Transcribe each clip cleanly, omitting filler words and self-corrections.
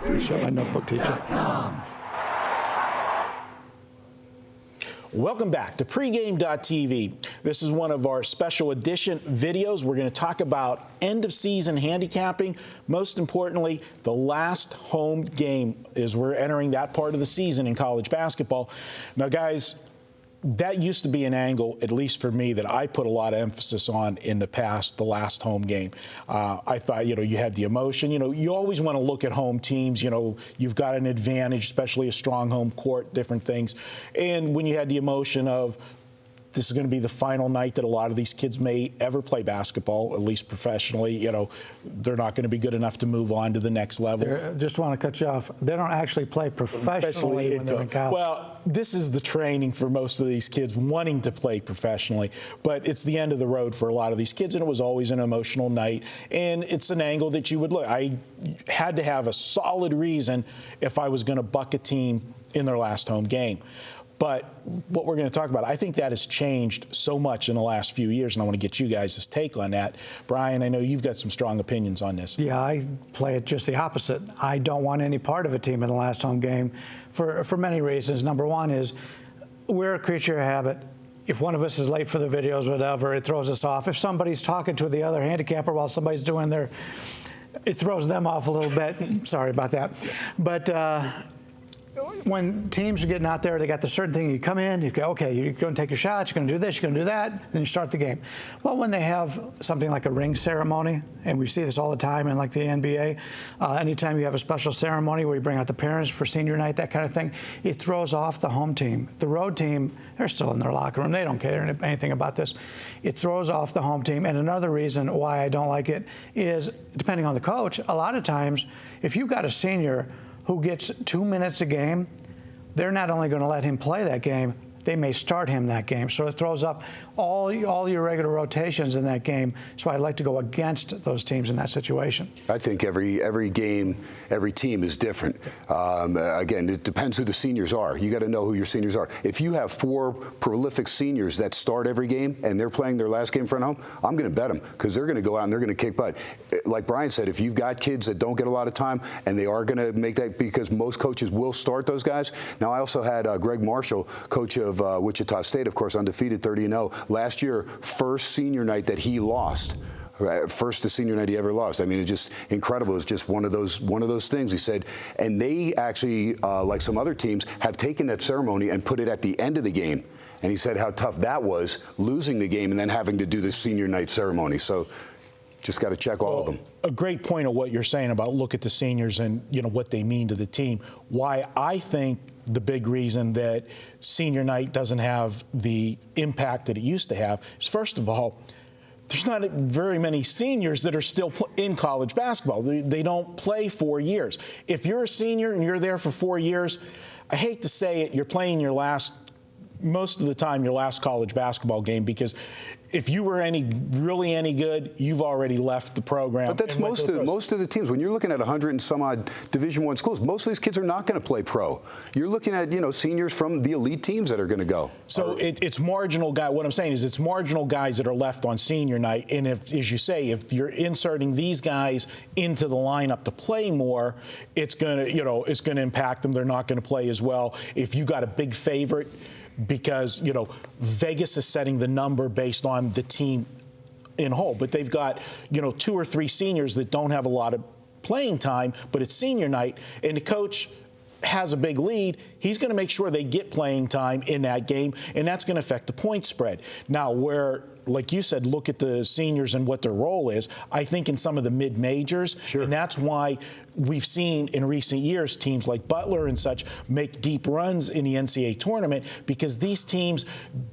Show my notebook, teacher. Welcome back to pregame.tv. This is one of our special edition videos. We're going to talk about end-of-season handicapping. Most importantly, the last home game as we're entering that part of the season in college basketball. Now, guys, that used to be an angle, at least for me, that I put a lot of emphasis on in the past, the last home game. I thought, you had the emotion. You always want to look at home teams. You've got an advantage, especially a strong home court, different things. And when you had the emotion of, this is going to be the final night that a lot of these kids may ever play basketball, at least professionally. They're not going to be good enough to move on to the next level. Just want to cut you off. They don't actually play professionally when they're in college. Well, this is the training for most of these kids wanting to play professionally, but it's the end of the road for a lot of these kids, and it was always an emotional night, and it's an angle that you would look. I had to have a solid reason if I was going to buck a team in their last home game. But what we're going to talk about, I think that has changed so much in the last few years, and I want to get you guys' take on that. Brian, I know you've got some strong opinions on this. Yeah, I play it just the opposite. I don't want any part of a team in the last home game for many reasons. Number one is we're a creature of habit. If one of us is late for the videos, whatever, it throws us off. If somebody's talking to the other handicapper while somebody's doing it throws them off a little bit. Sorry about that. But when teams are getting out there, they got the certain thing. You come in, you go, okay, you're going to take your shots, you're going to do this, you're going to do that, then you start the game. Well, when they have something like a ring ceremony, and we see this all the time in like the NBA, anytime you have a special ceremony where you bring out the parents for senior night, that kind of thing, it throws off the home team. The road team, they're still in their locker room. They don't care anything about this. It throws off the home team. And another reason why I don't like it is, depending on the coach, a lot of times, if you've got a senior who gets 2 minutes a game, they're not only going to let him play that game, they may start him that game. So it throws up all your regular rotations in that game. So I like to go against those teams in that situation. I think every game, every team is different. Again, it depends who the seniors are. You got to know who your seniors are. If you have 4 prolific seniors that start every game and they're playing their last game front home, I'm going to bet them because they're going to go out and they're going to kick butt. Like Brian said, if you've got kids that don't get a lot of time and they are going to make that, because most coaches will start those guys. Now, I also had Greg Marshall, coach of Wichita State, of course, undefeated 30-0. Last year, first senior night that he lost. First senior night he ever lost. I mean, it's just incredible. It's just one of those things. He said, and they actually, like some other teams, have taken that ceremony and put it at the end of the game. And he said how tough that was, losing the game and then having to do the senior night ceremony. So just got to check all of them. A great point of what you're saying about look at the seniors and what they mean to the team. Why I think the big reason that senior night doesn't have the impact that it used to have is, first of all, there's not very many seniors that are still in college basketball. They don't play 4 years. If you're a senior and you're there for 4 years, I hate to say it, you're playing most of the time your last college basketball game, because if you were really any good, you've already left the program. But that's most of the teams. When you're looking at 100 and some odd Division I schools, most of these kids are not going to play pro. You're looking at seniors from the elite teams that are going to go. So it's marginal guy. What I'm saying is it's marginal guys that are left on senior night. And if, as you say, if you're inserting these guys into the lineup to play more, it's going to impact them. They're not going to play as well. If you got a big favorite, because, Vegas is setting the number based on the team in whole. But they've got, 2 or 3 seniors that don't have a lot of playing time, but it's senior night, and the coach has a big lead. He's going to make sure they get playing time in that game, and that's going to affect the point spread. Now, where, like you said, look at the seniors and what their role is, I think in some of the mid-majors, sure. And that's why we've seen in recent years teams like Butler and such make deep runs in the NCAA tournament, because these teams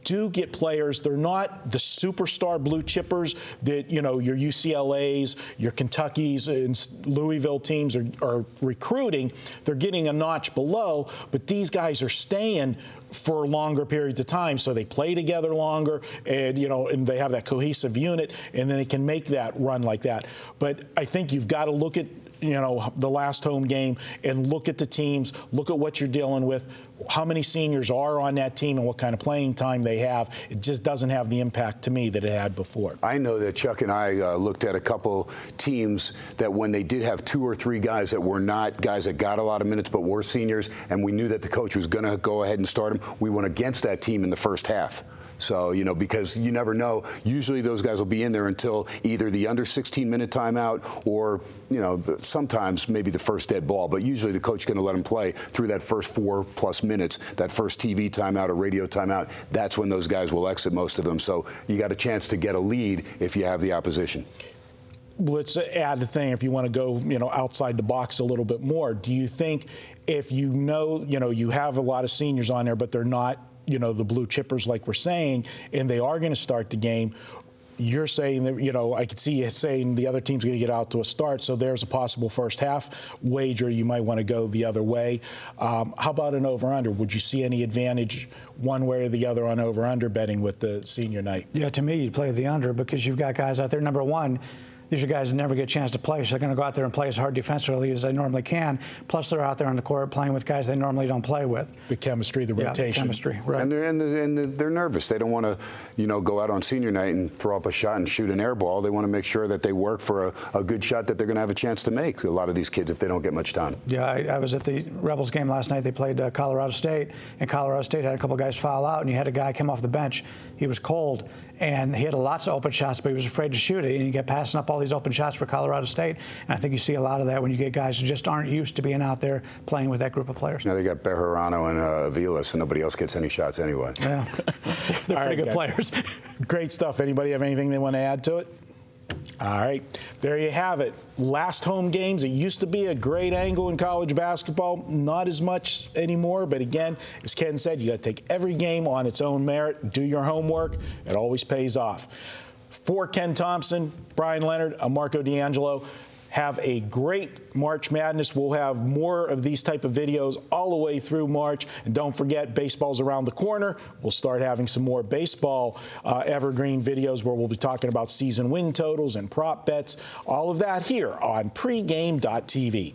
do get players. They're not the superstar blue chippers that, your UCLAs, your Kentuckys and Louisville teams are recruiting. They're getting a notch below, but these guys are staying for longer periods of time, so they play together longer, and and they have that cohesive unit, and then they can make that run like that. But I think you've got to look at the last home game and look at the teams, look at what you're dealing with. how many seniors are on that team and what kind of playing time they have. It just doesn't have the impact to me that it had before. I know that Chuck and I looked at a couple teams that when they did have 2 or 3 guys that were not guys that got a lot of minutes but were seniors, and we knew that the coach was going to go ahead and start them, we went against that team in the first half. So, because you never know. Usually those guys will be in there until either the under 16-minute timeout or, sometimes maybe the first dead ball. But usually the coach is going to let them play through that first 4+ minutes, that first TV timeout or radio timeout. That's when those guys will exit, most of them. So you got a chance to get a lead if you have the opposition. Let's add the thing, if you want to go, outside the box a little bit more. Do you think if you have a lot of seniors on there, but they're not, the blue chippers like we're saying, and they are going to start the game, you're saying that, I could see you saying the other team's going to get out to a start, so there's a possible first half wager. You might want to go the other way. How about an over-under? Would you see any advantage one way or the other on over-under betting with the senior night? Yeah, to me, you'd play the under because you've got guys out there. Number one, these are guys who never get a chance to play, so they're going to go out there and play as hard defensively as they normally can. Plus, they're out there on the court playing with guys they normally don't play with. The chemistry, the rotation. The chemistry, right. And they're nervous. They don't want to, go out on senior night and throw up a shot and shoot an air ball. They want to make sure that they work for a good shot that they're going to have a chance to make, a lot of these kids, if they don't get much time. Yeah, I was at the Rebels game last night. They played Colorado State, and Colorado State had a couple guys foul out, and you had a guy come off the bench. He was cold, and he had lots of open shots, but he was afraid to shoot it, and you get passing up all these open shots for Colorado State, and I think you see a lot of that when you get guys who just aren't used to being out there playing with that group of players. Now they got Bejarano and Aviles, and nobody else gets any shots anyway. Yeah, they're pretty good players. Great stuff. Anybody have anything they want to add to it? All right, there you have it. Last home games. It used to be a great angle in college basketball. Not as much anymore, but again, as Ken said, you got to take every game on its own merit. Do your homework. It always pays off. For Ken Thomson, Bryan Leonard, I'm Marco D'Angelo. Have a great March Madness. We'll have more of these type of videos all the way through March. And don't forget, baseball's around the corner. We'll start having some more baseball evergreen videos where we'll be talking about season win totals and prop bets. All of that here on pregame.tv.